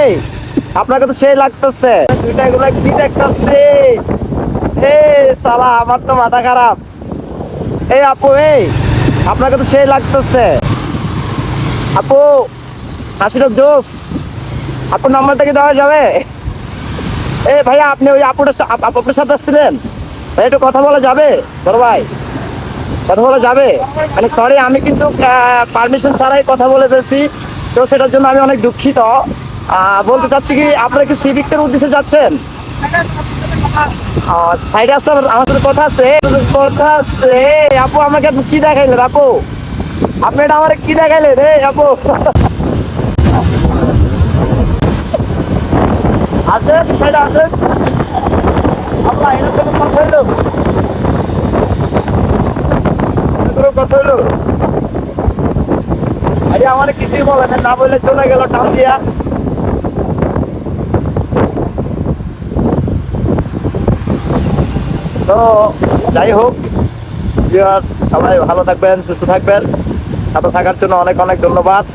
এই আপনাকে তো সেই লাগতেছে দুইটা এগুলা কি দেখতেছে। এই সালা আমার তো মাথা খারাপ। এই আপু এই আপনাকে তো সেই লাগতেছে। আপু হাসির জোস, আপুর নাম্বারটা কি দেওয়া যাবে? এই ভাইয়া আপনি ওই আপনার সাথে আসছিলেন ভাই, একটু কথা বলা যাবে? বড় ভাই কথা বলা যাবে? মানে সরি, আমি কিন্তু পারমিশন ছাড়াই কথা বলে ফেলছি, তো সেটার জন্য আমি অনেক দুঃখিত। বলতে চাচ্ছি কি, আপনারা কি সিভিক্স এর উদ্দেশ্যে যাচ্ছেন? সাইডে আসতে আমার সাথে কথা আছে, কথা আছে। আপু আমাকে আপনি কি দেখাইলেন? আপু আপনি এটা আমার কি দেখাইলেন রে আপু? আসেন সাইডে আসেন। আল্লাহ এর সাথে কথা হইলো, কথা হইলো। আরে আমার কিছুই বলে না, বলে চলে গেল টান দিয়া। তো যাই হোক, ভিউয়ার্স সবাই ভালো থাকবেন, সুস্থ থাকবেন, সাথে থাকার জন্য অনেক অনেক ধন্যবাদ।